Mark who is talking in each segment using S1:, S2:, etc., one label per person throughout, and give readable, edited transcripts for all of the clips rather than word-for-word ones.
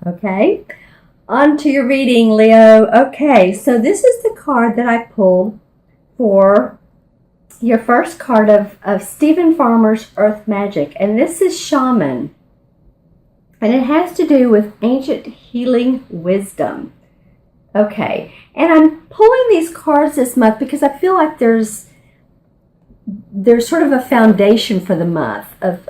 S1: Okay, on to your reading, Leo. Okay, so this is the card that I pulled for your first card of Stephen Farmer's Earth Magic, and this is Shaman, and it has to do with ancient healing wisdom. Okay, and I'm pulling these cards this month because I feel like there's sort of a foundation for the month, of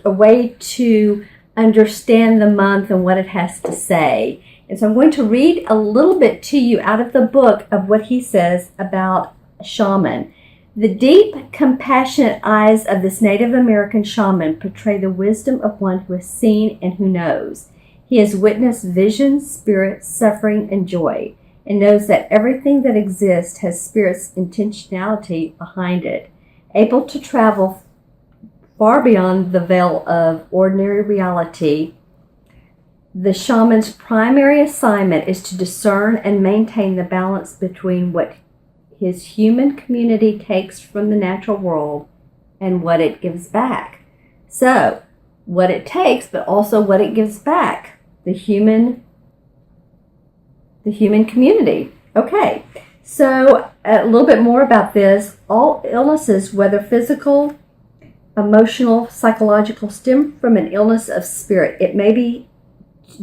S1: a way to understand the month and what it has to say. And so I'm going to read a little bit to you out of the book of what he says about shaman. The deep, compassionate eyes of this Native American shaman portray the wisdom of one who has seen and who knows. He has witnessed visions, spirits, suffering, and joy, and knows that everything that exists has spirit's intentionality behind it. Able to travel far beyond the veil of ordinary reality, the shaman's primary assignment is to discern and maintain the balance between what his human community takes from the natural world and what it gives back. So, what it takes, but also what it gives back. The human community. Okay, so a little bit more about this. All illnesses, whether physical, emotional, psychological, stem from an illness of spirit. It may be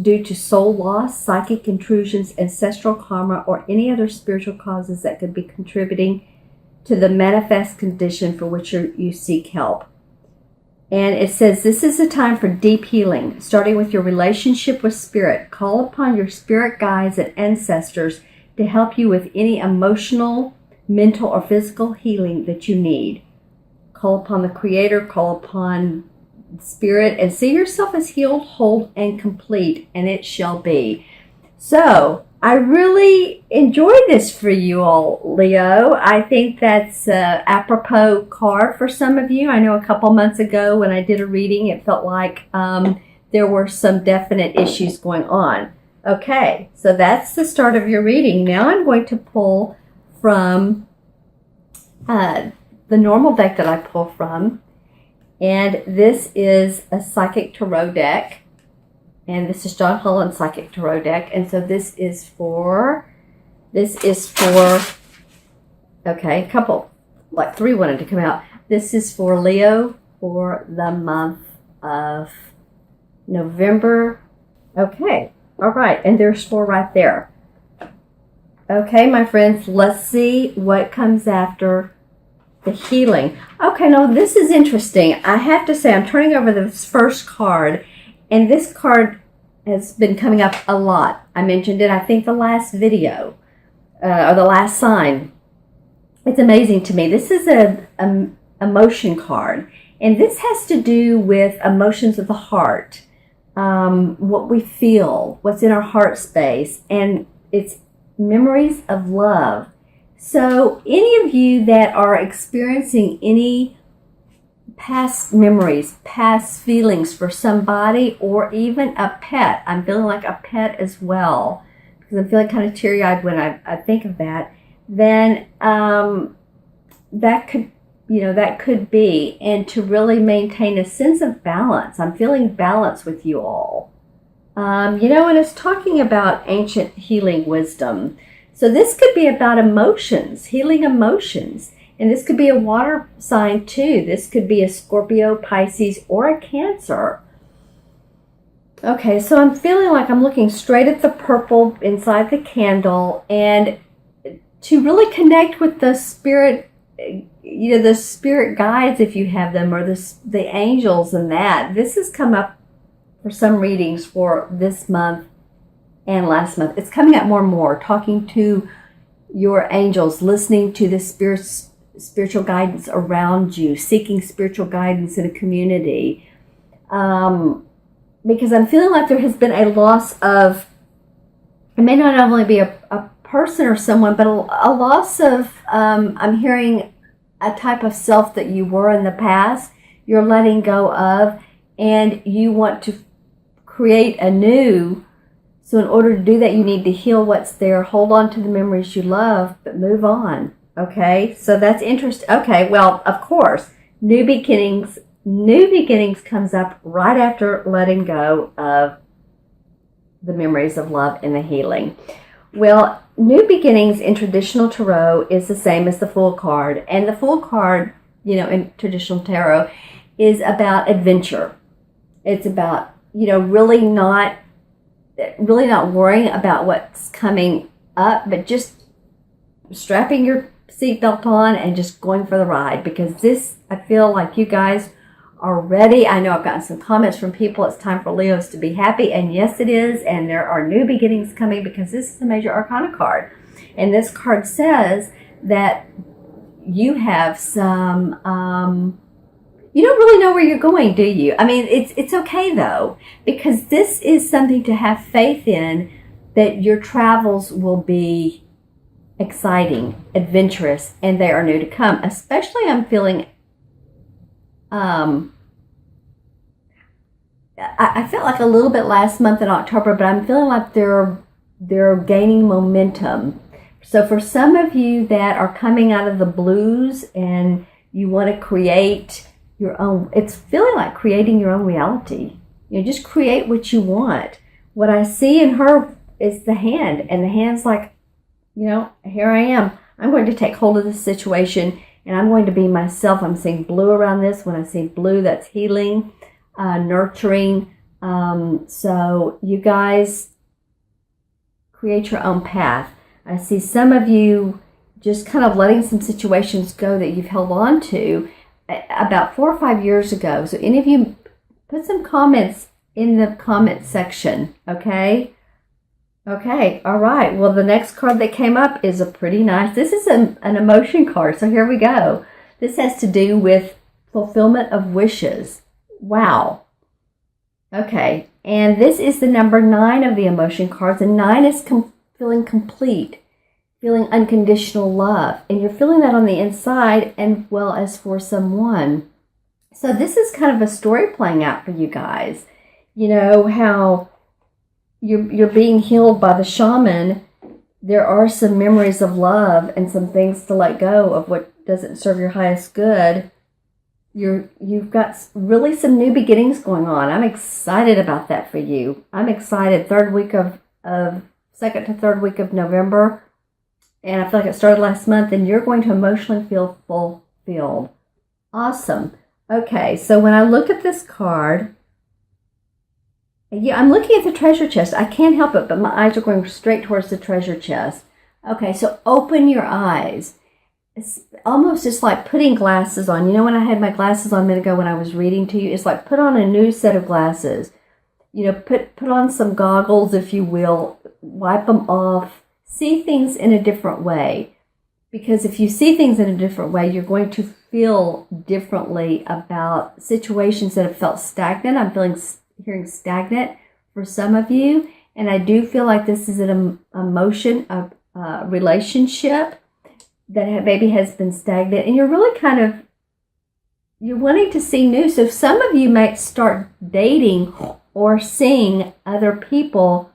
S1: due to soul loss, psychic intrusions, ancestral karma, or any other spiritual causes that could be contributing to the manifest condition for which you seek help. And it says this is a time for deep healing, starting with your relationship with spirit. Call upon your spirit guides and ancestors to help you with any emotional, mental, or physical healing that you need. Call upon the Creator, call upon Spirit, and see yourself as healed, whole, and complete, and it shall be. So, I really enjoyed this for you all, Leo. I think that's an apropos card for some of you. I know a couple months ago when I did a reading, it felt like there were some definite issues going on. Okay, so that's the start of your reading. Now I'm going to pull from the normal deck that I pull from. And this is a Psychic Tarot deck. And this is John Holland's Psychic Tarot deck. And so this is for, okay, a couple, like 3 wanted to come out. This is for Leo for the month of November. Okay, all right, and there's 4 right there. Okay, my friends, let's see what comes after the healing. Okay, now this is interesting. I have to say, I'm turning over this first card, and this card has been coming up a lot. I mentioned it, I think, the last video, or the last sign. It's amazing to me. This is a emotion card, and this has to do with emotions of the heart, what we feel, what's in our heart space, and it's memories of love. So any of you that are experiencing any past memories, past feelings for somebody, or even a pet, I'm feeling like a pet as well, because I'm feeling kind of teary-eyed when I think of that, then that could be, and to really maintain a sense of balance. I'm feeling balance with you all. And it's talking about ancient healing wisdom. So this could be about emotions, healing emotions. And this could be a water sign too. This could be a Scorpio, Pisces, or a Cancer. Okay, so I'm feeling like I'm looking straight at the purple inside the candle, and to really connect with the spirit, the spirit guides if you have them, or the angels and that. This has come up for some readings for this month and last month. It's coming up more and more, talking to your angels, listening to the spiritual guidance around you, seeking spiritual guidance in a community. Because I'm feeling like there has been a loss of, it may not only be a person or someone, but a loss of, I'm hearing a type of self that you were in the past, you're letting go of, and you want to create a new. So in order to do that, you need to heal what's there, hold on to the memories you love, but move on. Okay, so that's interesting. Okay, well, of course, new beginnings comes up right after letting go of the memories of love and the healing. Well, new beginnings in traditional tarot is the same as the Fool card. And the Fool card, in traditional tarot is about adventure. It's about, really not worrying about what's coming up, but just strapping your seatbelt on and just going for the ride, because this, I feel like you guys are ready. I know I've gotten some comments from people. It's time for Leos to be happy, and yes, it is. And there are new beginnings coming, because this is a major arcana card, and this card says that you have some. You don't really know where you're going, do you? I mean, it's okay though, because this is something to have faith in, that your travels will be exciting, adventurous, and they are new to come. Especially, I'm feeling. I felt like a little bit last month in October, but I'm feeling like they're gaining momentum. So for some of you that are coming out of the blues and you want to create your own, it's feeling like creating your own reality. Just create what you want. What I see in her is the hand, and the hand's like, here I am. I'm going to take hold of this situation, and I'm going to be myself. I'm seeing blue around this. When I see blue, that's healing, nurturing. So you guys create your own path. I see some of you just kind of letting some situations go that you've held on to about 4 or 5 years ago. So any of you, put some comments in the comment section, okay? Okay, all right. Well, the next card that came up is a pretty nice, this is an emotion card, so here we go. This has to do with fulfillment of wishes. Wow. Okay, and this is the number 9 of the emotion cards, and 9 is feeling complete, feeling unconditional love, and you're feeling that on the inside as well as for someone. So this is kind of a story playing out for you guys. How you're being healed by the shaman. There are some memories of love and some things to let go of what doesn't serve your highest good. You've got really some new beginnings going on. I'm excited about that for you. I'm excited. Second to third week of November. And I feel like it started last month, and you're going to emotionally feel fulfilled. Awesome. Okay, so when I look at this card, I'm looking at the treasure chest. I can't help it, but my eyes are going straight towards the treasure chest. Okay, so open your eyes. It's almost just like putting glasses on. When I had my glasses on a minute ago when I was reading to you, it's like put on a new set of glasses. Put on some goggles, if you will. Wipe them off. See things in a different way. Because if you see things in a different way, you're going to feel differently about situations that have felt stagnant. I'm hearing stagnant for some of you. And I do feel like this is an emotion of relationship that maybe has been stagnant. And you're really you're wanting to see new. So some of you might start dating or seeing other people.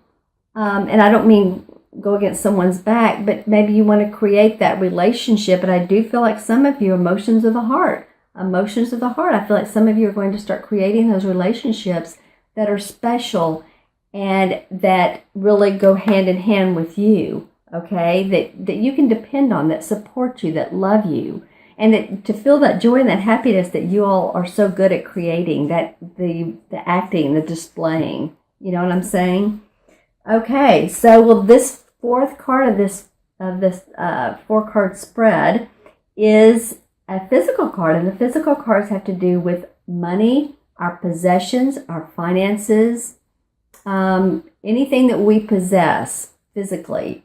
S1: And I don't mean go against someone's back, but maybe you want to create that relationship. And I do feel like some of you, emotions of the heart. I feel like some of you are going to start creating those relationships that are special and that really go hand in hand with you, okay? That you can depend on, that support you, that love you. And to feel that joy and that happiness that you all are so good at creating, that the acting, the displaying. You know what I'm saying? Okay, so this fourth card of this 4-card spread is a physical card, and the physical cards have to do with money, our possessions, our finances, anything that we possess physically.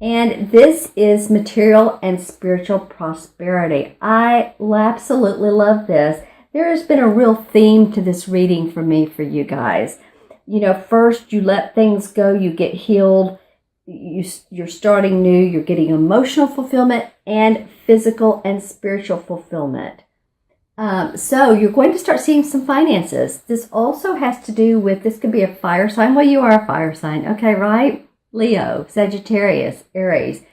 S1: And this is material and spiritual prosperity. I absolutely love this. There has been a real theme to this reading for you guys. First you let things go, you get healed, you're starting new, you're getting emotional fulfillment and physical and spiritual fulfillment. So you're going to start seeing some finances. This also has to do with, this could be a fire sign. Well, you are a fire sign. Okay, right? Leo, Sagittarius, Aries.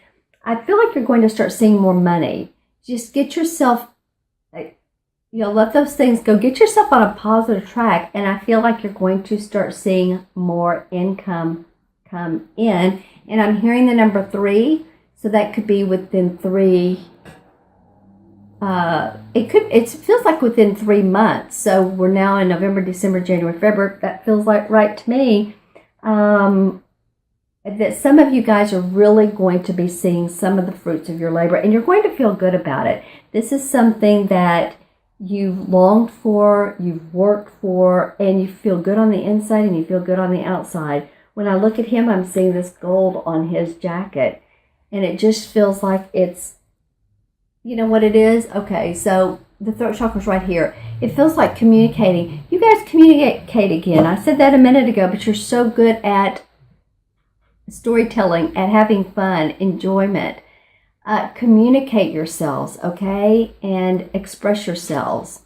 S1: I feel like you're going to start seeing more money. Just get yourself, let those things go. Get yourself on a positive track, and I feel like you're going to start seeing more income come in. And I'm hearing the number 3, so that could be within 3. It feels like within 3 months. So we're now in November, December, January, February. That feels like right to me. That some of you guys are really going to be seeing some of the fruits of your labor, and you're going to feel good about it. This is something that you've longed for, you've worked for, and you feel good on the inside and you feel good on the outside. When I look at him, I'm seeing this gold on his jacket, and it just feels like it's, you know what it is? Okay, so the throat chakra's right here. It feels like communicating. You guys communicate again. I said that a minute ago, but you're so good at storytelling, at having fun, enjoyment. Communicate yourselves, okay? And express yourselves.